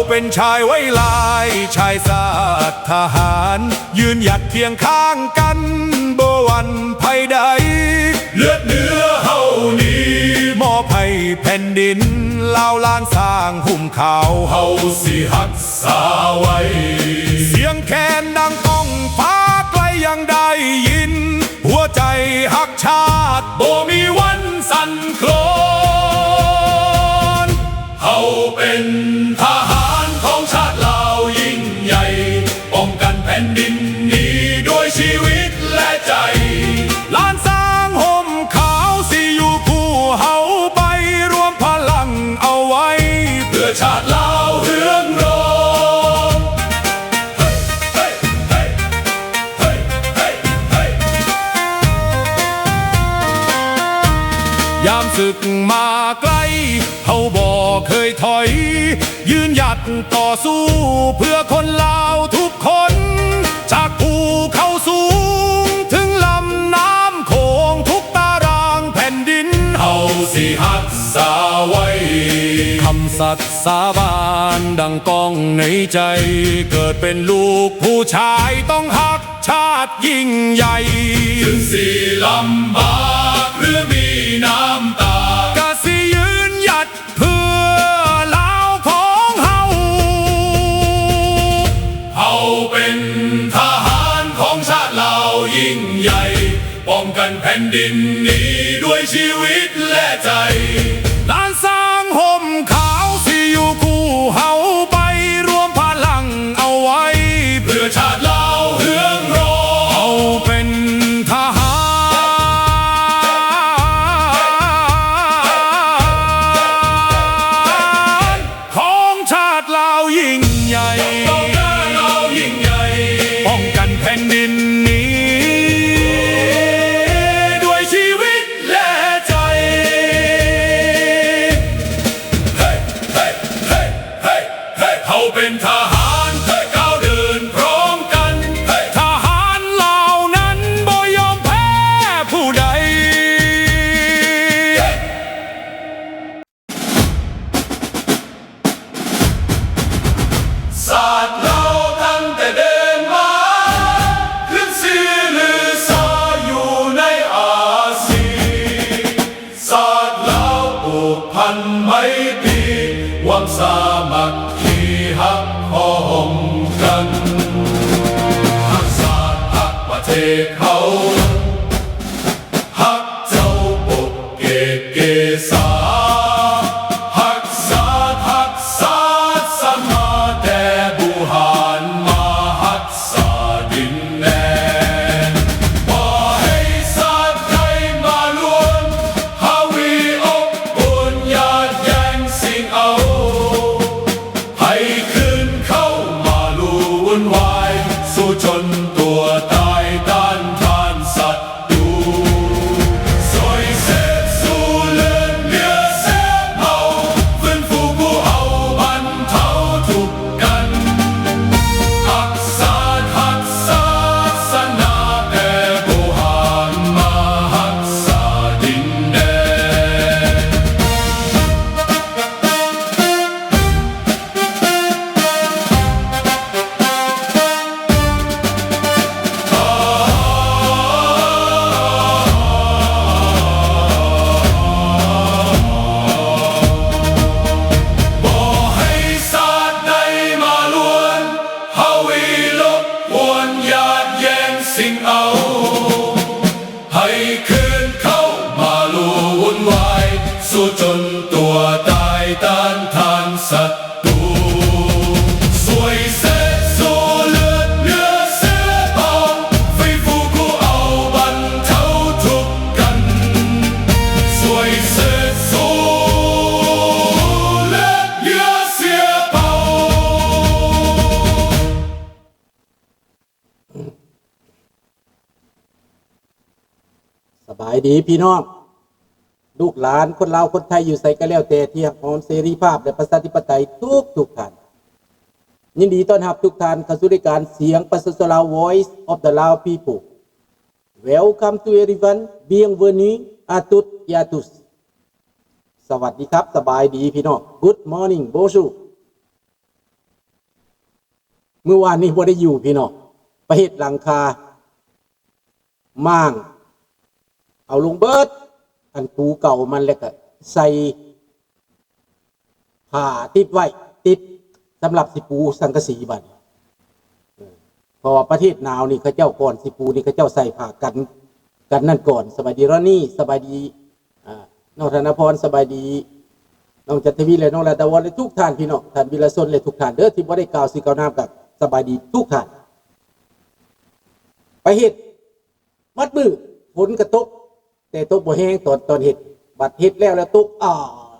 เป็นชายไว้ลายชายศาสตร์ทหารยืนหยัดเคียงข้างกันบ่หวั่นภัยใดเลือดเนื้อเฮานี้มอบให้แผ่นดินลาวล้านสร้างหุ่มขาวเฮาสิหักษาไว้เสียงแคนดังก้องฟ้าไกลยังได้ยินหัวใจหักชาติบ่มีวันสั่นคลอนเฮาเป็นทหารของชาติลาวยิ่งใหญ่ป้องกันแผ่นดินนี้ด้วยชีวิตและใจล้านสร้างห่มขาวสิอยู่คู่เฮาไปรวมพลังเอาไว้เพื่อชาติลาวเรืองรองยามศึกมาไกลเฮาบ่เคยถอยยืนหยัดต่อสู้เพื่อคนลาวทุกคนจากภูเขาสูงถึงลำน้ำโขงทุกตารางแผ่นดินเฮาสิหักษาไว้คำสัตย์สาบานดังก้องในใจเกิดเป็นลูกผู้ชายต้องหักชาติยิ่งใหญ่ถึงสิลำบากหรือมีน้ำตากะสิยืนหยัดเพื่อลาวของเฮาเฮาเป็นทหารของชาติลาวยิ่งใหญ่ป้องกันแผ่นดินนี้ด้วยชีวิตและใจล้านสร้างห่มขาวสิอยู่คู่เฮาไปรวมพลังเอาไว้เพื่อชาติลาวเรืองรองเฮาเป็นทหารของชาติลาวยิ่งใหญ่ป้องกันแผ่นดินนี้ด้วยชีวิตและใจเฮาเป็นทหารก้าวเดินพร้อมกันทหารเหล่านั้นบ่ยอมแพ้ผู้ใดศาสตร์เราตั้งแต่เดินมาขึ้นชื่อลือชาอยู่ในอาเซียนศาสตร์เราผูกพันไมตรีหวังสามัคคีหักห้องกันหักศาสตร์หักประเทศเขาหักเจ้าปกเกศเกษาหักศาสตร์หักศาสตร์สมาแต่บุหารมาหักษาดินแดนบ่ให้ศาสตร์ใดมาล้วนหาวีอบอุ่นญาติแย่งสิ่งเอาให้คืนเข้ามาลู่วุ่นวายสู้จนตัวตายต้านทานศัตรูสวยเสพสู้เลือดเนื้อเสียเผาฟื้นฟูผู้เอาบรรเทาทุกข์กันหักศาสตร์หักศาสนาแต่บุหารมาหักษาดินแดนบ่ให้ศาสตร์ใดมาล้วนหาวีลบกวนญาติแย่งสิ่งเอาให้คืนเข้ามาลู่วุ่นวายสู้จนตัวตายต้านทานศัตรูสวยเสพสู้เลือดเนื้อเสียเผาฟื้นฟูผู้เอาบรรเทาทุกข์กันสวยเสพสู้เลือดเนื้อเสียเผา สบายดีพี่น้องลูกหลานคนลาวคนไทยอยู่ใส่ก็แล้วแต่ที่หอมเสรีภาพและประชาธิปไตยทุกท่านยินดีต้อนรับทุกท่านเข้าสู่รายการเสียงประชาชนลาว Voice of the Lao People Welcome to everyone bienvenue à toutes et à tous สวัสดีครับสบายดีพี่น้อง Good morning bonjour เมื่อวานนี้บ่ได้อยู่พี่น้องไปเฮ็ดหลังคาม่างเอาลงเบิดอันปูเก่ามันแล้วก็ใส่ผ้าติดไว้ติดสำหรับสิปูสังกะสีบัดเพราะว่าประเทศหนาวนี่เขาเจ้าก่อนสิปูนี่เขาเจ้าใส่ผ้ากันนั่นก่อนสบายดีรอนี่สบายดีน้องธนพรสบายดีน้องจันทวีและน้องรัตวรและทุกท่านพี่น้องท่านวิรชนและทุกท่านเด้อที่บ่ได้กล่าวสิกล่าวน้ำกับสบายดีทุกท่านไปเฮ็ดมัดมือฝนกระตกแต่ตกบ่แห้งตอนเฮ็ดบัดเฮ็ดแล้วตก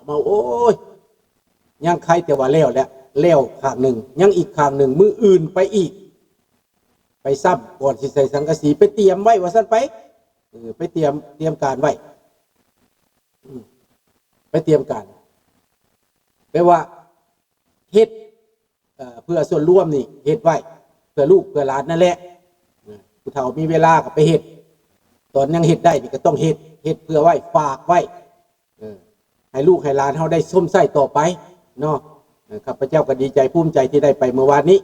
มาโอ้ยยังใครแต่ว่าแล้วข้างหนึ่งยังอีกข้างหนึ่งมืออื่นไปอีกไปซ้ำก่อนสิใส่สังกะสีไปเตรียมไว้ว่าซั่นไปไปเตรียมการไว้ไปเตรียมการแปลว่าเฮ็ดเพื่อส่วนร่วมนี่เฮ็ดไว้เพื่อลูกเพื่อหลานนั่นแหละผู้เฒ่ามีเวลาก็ไปเฮ็ดตอนยังเฮ็ดได้นี่ก็ต้องเฮ็ดเพื่อไว้ฝากไว้ให้ลูกให้หลานเฮาได้ส้มไส้ต่อไปเนาะข้าพเจ้าก็ดีใจภูมิใจที่ได้ไปเมื่อวานนี้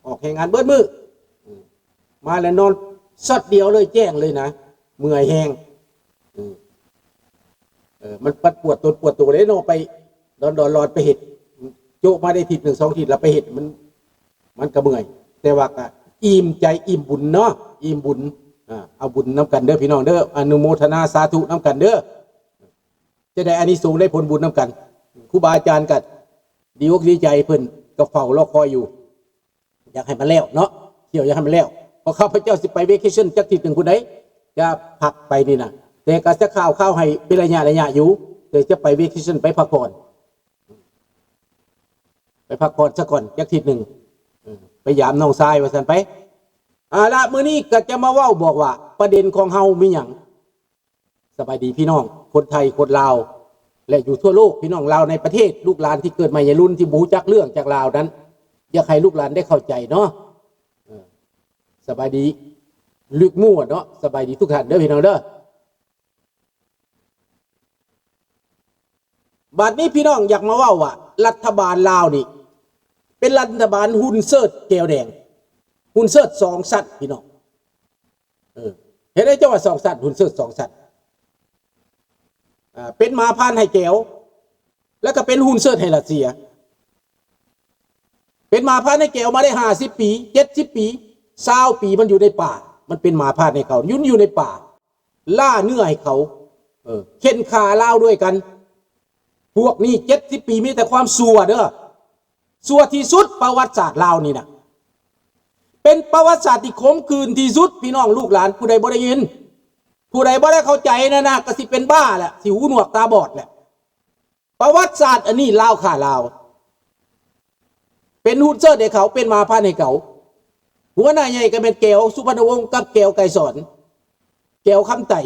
ออกแข่งงานเบิดมือมาแล้วนอนสดเดียวเลยแจ้งเลยนะเมื่อยแห้งมันปัดปวดตัวเลยเนาะไปรอนไปเห็ดโจมาได้ทีหนึ่งสองทีแล้วไปเห็ดมันก็เมื่อยแต่ว่าก็อิ่มใจอิ่มบุญเนาะอิ่มบุญเอาบุญน้ำกันเด้อพี่น้องเด้ออนุโมทนาสาธุน้ำกันเด้อจะได้อานิสงส์ได้ผลบุญน้ำกันครูบาอาจารย์กันดีอกดีใจเพิ่นก็เฝ้ารอคอยอยู่อยากให้มันแล้วเนาะเที่ยวอยากให้มันแล้วพอข้าพเจ้าสิไปเวเคชั่นจักทีหนึ่งคนใดจะพักไปนี่นะแต่ก็จะข่าวให้เป็นระยะอยู่เดี๋ยวจะไปเวเคชั่นไปพักผ่อนซะก่อนจักทีหนึ่งไปยามน้องทรายว่าสันไปละมื้อนี้ก็จะมาเว้าบอกว่าประเด็นของเฮามีหยังสบายดีพี่น้องคนไทยคนลาวและอยู่ทั่วโลกพี่น้องลาวในประเทศลูกหลานที่เกิดใหม่ในรุ่นที่บูจักเรื่องจากลาวนั้นอยากให้ลูกหลานได้เข้าใจเนาะสบายดีลึกมั่วเนาะสบายดีทุกท่านเด้อพี่น้องเด้อบัดนี้พี่น้องอยากมาว่ารัฐบาลลาวนี่เป็นรัฐบาลหุ่นเสิร์ชแก้วแดงหุ่นเสิร์ช2 สัตว์พี่น้องเห็นได้เจ้าว่า2 สัตว์หุ่นเสิร์ช2 สัตว์เป็นหมาพานให้แก้วแล้วก็เป็นหุ่นเสิร์ชให้รัสเซียเป็นหมาพานให้แก้วมาได้50 ปี70 ปี20 ปีมันอยู่ในป่ามันเป็นหมาพานให้เขาอยู่ในป่าล่าเนื้อให้เขาเข็นขาเล่าด้วยกันพวกนี้70 ปีมีแต่ความสัวเด้อสัวที่สุดประวัติศาสตร์ลาวนี่นะเป็นประวัติศาสตร์ที่ขมขื่นที่สุดพี่น้องลูกหลานผู้ใดบ่ได้ยินผู้ใดบ่ได้เข้าใจนะก็สิเป็นบ้าแหละสิหูหนวกตาบอดแหละประวัติศาสตร์อันนี้ลาวข่าลาวเป็นหุ่นเชิดให้เขาเป็นมาพานให้เขาหัวหน้าใหญ่ก็เป็นแก้วสุพรรณวงศ์กับแก้วไกรสอนแก้วคำไต่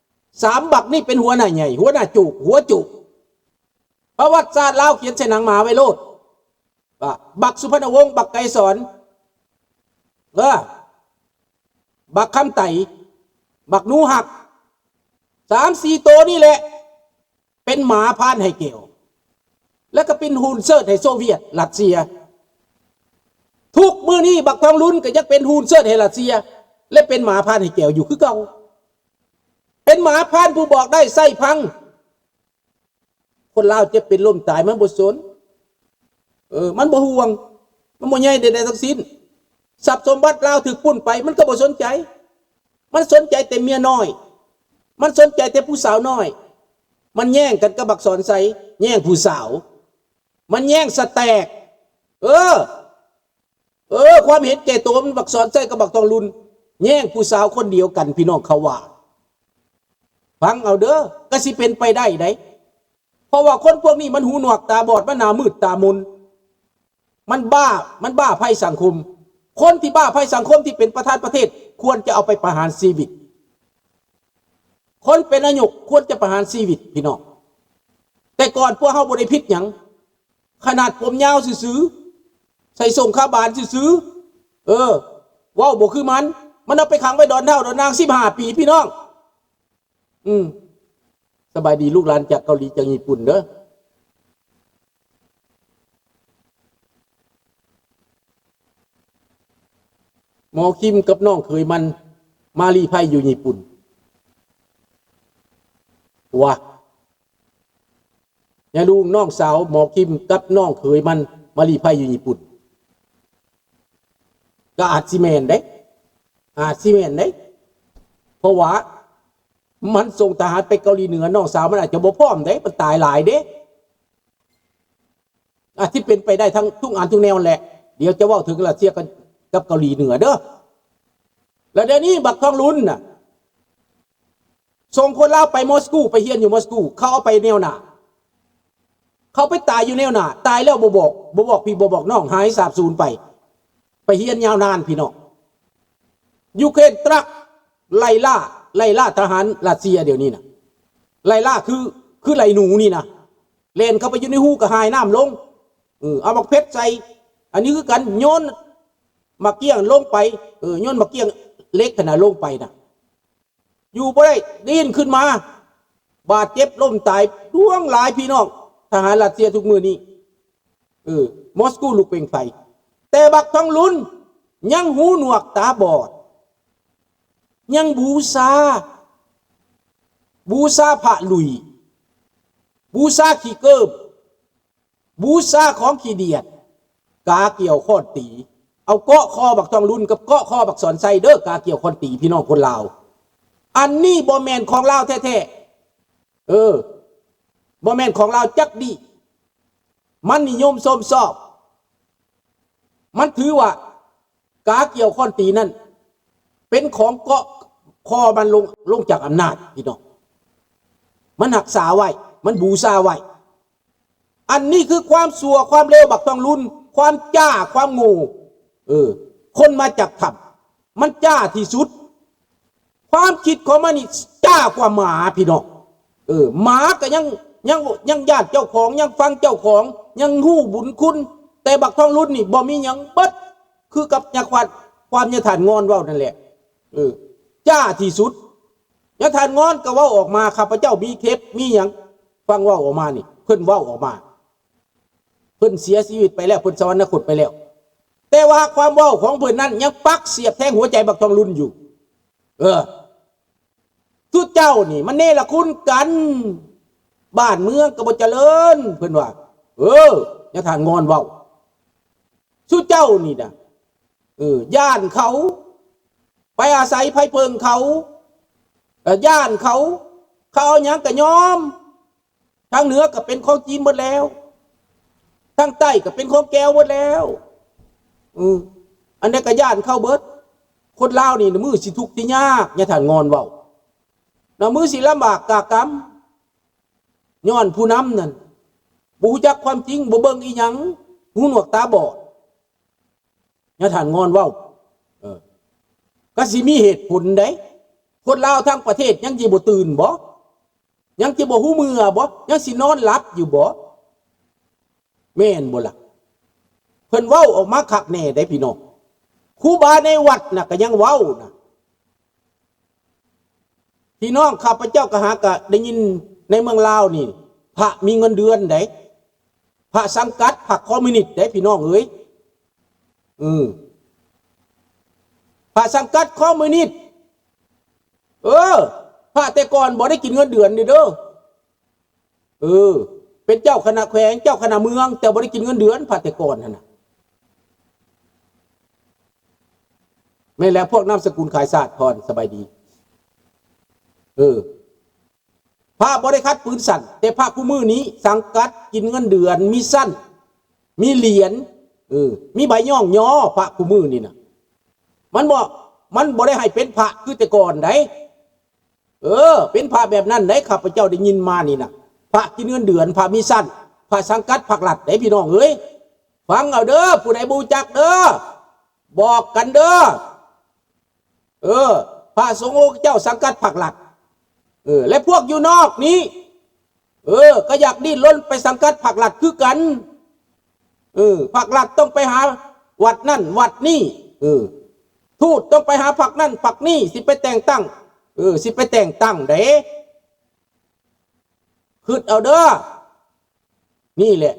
3 บักนี่เป็นหัวหน้าใหญ่หัวหน้าจุกหัวจุกประวัติศาสตร์ลาวเขียนใส่หนังหมาไว้โลดว่าบักสุพรรณวงศ์บักไกรสอนบักคำไต่บักนูหัก3-4 ตัวนี่แหละเป็นหมาพานให้แก้วแล้วก็เป็นหุ่นเชิดให้โซเวียตรัสเซียทุกมื้อนี้บักทองลุ้นก็ยังเป็นหุ่นเชิดให้รัสเซียและเป็นหมาพานให้แก้วอยู่คือเก่าเป็นหมาพานผู้บอกได้ไส้พังคนลาวจะเป็นล้มตายมันบ่สนมันบ่ห่วงมันบ่ใหญ่ใดๆทั้งสิ้นทรัพย์สมบัติลาวถูกปุ้นไปมันก็บ่สนใจมันสนใจแต่เมียน้อยมันสนใจแต่ผู้สาวน้อยมันแย่งกันกับบักสอนไสแย่งผู้สาวมันแย่งสแตกความเห็นแก่ตัวมันบักสอนไสกับบักทองลุนแย่งผู้สาวคนเดียวกันพี่น้องเขาว่าฟังเอาเด้อก็สิเป็นไปได้ไดเพราะว่าคนพวกนี้มันหูหนวกตาบอดมันหน้ามืดตามนมันบ้าภัยสังคมคนที่บ้าภัยสังคมที่เป็นประธานประเทศควรจะเอาไปประหารชีวิตคนเป็นนายกควรจะประหารชีวิตพี่น้องแต่ก่อนพวกเฮาบ่ได้ผิดหยังขนาดผมยาวซื่อๆใส่ส่งข้าบานซื่อๆว้าวบ่คือมันเอาไปขังไว้ดอนเท่าดอนนาง15 ปีพี่น้องสบายดีลูกหลานจากเกาหลีจากญี่ปุ่นเด้อ อคิมกับน้องเคยมันมาลีภัยอยู่ญี่ปุ่นว่ะอย่าดูน้องสาวหมอคิมกับน้องเคยมันมาลีภัยอยู่ญี่ปุ่นก็อาจสิแม่นเด้เพราะว่ามันส่งทหารไปเกาหลีเหนือน้องสาวมันอาจจะบ่พร้อมเด้มันตายหลายเด้ที่เป็นไปได้ทั้งทุกอันทุกแนวแหละเดี๋ยวจะว่าถึงรัสเซียกับเกาหลีเหนือเด้อแล้วเดี๋ยวนี้บักทองลุ้นน่ะส่งคนลาวไปมอสโกไปเฮียนอยู่มอสโกเขาเอาไปแนวหน้าเขาไปตายอยู่แนวหน้าตายแล้วบ่บอกพี่บ่บอกน้องหายสาบสูญไปเฮียนยาวนานพี่น้องยูเครนตรักไล่ล่าทหารรัสเซียเดี๋ยวนี้นะไล่ล่าคือไล่หนูนี่นะเล่นเข้าไปอยู่ในหูกระหายน้ำลงเอามาเพชรใส่อันนี้คือกันโยนมาเกี้ยงลงไปโยนมาเกี้ยงเล็กขนาดลงไปนะอยู่บ่ได้ดิ้นขึ้นมาบาดเจ็บล้มตายดวงหลายพี่น้องทหารรัสเซียทุกมือนี้มอสโกลุกเป็นไฟแต่บักทองลุ้นยังหูหนวกตาบอดยังบูชาพระลุยบูชาขี้เกิบบูชาของขี้เดียดกาเกี่ยวข้อตีเอาเกาะคอบักทองลุ้นกับเกาะคอบักสอนไซเดอร์กาเกี่ยวข้อตีพี่น้องคนลาวอันนี้บ่แมนของลาวแท้ๆบ่แมนของลาวจักดีมันนิยมส้มซอบมันถือว่ากาเกี่ยวข้อตีนั่นเป็นของเกาะคอมันลงจากอำนาจพี่น้องมันหักษาไว้มันบูชาไว้อันนี้คือความสัวความเลวบักทองลุ้นความจ้าความโง่คนมาจากถ้ำมันจ้าที่สุดความคิดของมันนี่จ้ากว่าหมาพี่น้องหมาก็ยังญาติเจ้าของยังฟังเจ้าของยังหู้บุญคุณแต่บักทองลุ้นนี่บ่มีหยังเบิดคือกับยาความยาฐานงอนเว้านั่นแหละจ้าที่สุดยาฐานงอนก็เว้าออกมาข้าพเจ้ามีเคปมีหยังฟังเว้าออกมานี่เพิ่นเว้าออกมาเพิ่นเสียชีวิตไปแล้วเพิ่นสวรรคตไปแล้วแต่ว่าความเว้าของเพิ่นนั้นยังปักเสียบแทงหัวใจบักทองลุ้นอยู่ทุกเจ้านี่มันเนรคุณกันบ้านเมืองก็บ่เจริญเพิ่นว่ายาฐานงอนเว้าทุกเจ้านี่นะย่านเขาไปอาศัยไผเพิงเขาย่านเขาเอาหยังก็ยอมทางเหนือก็เป็นของจีนหมดแล้วทางใต้ก็เป็นของแก้วหมดแล้วอันนี้ก็ย่านเข้าเบิดคนลาวนี่มือสิทุกข์ที่ยากอย่าถ่านงอนเว้านะมือสิลำบากกากรรมย้อนผู้นำนั่นบ่รู้จักความจริงบ่เบิ่งอีหยังหูหนวกตาบอดอย่าถ่านงอนเว้าก็สิมีเหตุผลได้คนลาวทั้งประเทศยังสิบ่ตื่นบ่ยังสิบ่หูมือบ่ยังสินอนหลับอยู่บ่แม่นบ่ล่ะเพิ่นเว้าออกมาคักแน่ได้พี่น้องครูบาในวัดน่ะก็ยังเว้านะพี่น้องข้าพเจ้าก็หากะได้ยินในเมืองลาวนี่พระมีเงินเดือนได้พระสังกัดพรรคคอมมิวนิสต์ได้พี่น้องเอ้ยพระสังกัดคอมมิวนิสต์พระแต่ก่อนบ่ได้กินเงินเดือนนี่เด้อเป็นเจ้าคณะแขวงเจ้าคณะเมืองแต่บ่ได้กินเงินเดือนพระแต่ก่อนนั่นน่ะไม่แล้วพวกนามสกุลขายศาสตร์พรสบายดีพระบริคัดปืนสั่นแต่พระคู่มือนี้สังกัดกินเงินเดือนมีสั้นมีเหรียญมีใบย่องย่อพระคู่มือนี่นะมันบ่ได้ให้เป็นพระคือแต่ก่อนได้เป็นพระแบบนั้นได้ข้าพเจ้าได้ยินมานี่นะพระกินเงินเดือนพระมีสั้นพระสังกัดพรรครัฐได้พี่น้องเอ้ยฟังเอาเด้อผู้ใดบูจักเด้อบอกกันเด้อพระสงฆ์เจ้าสังกัดพรรครัฐและพวกอยู่นอกนี้ก็อยากดิ้นรนไปสังกัดพรรครัฐคือกันพรรครัฐต้องไปหาวัดนั่นวัดนี่ทูตต้องไปหาพรรคนั่นพรรคนี่สิไปแต่งตั้งสิไปแต่งตั้งเด้คิดเอาเด้อนี่แหละ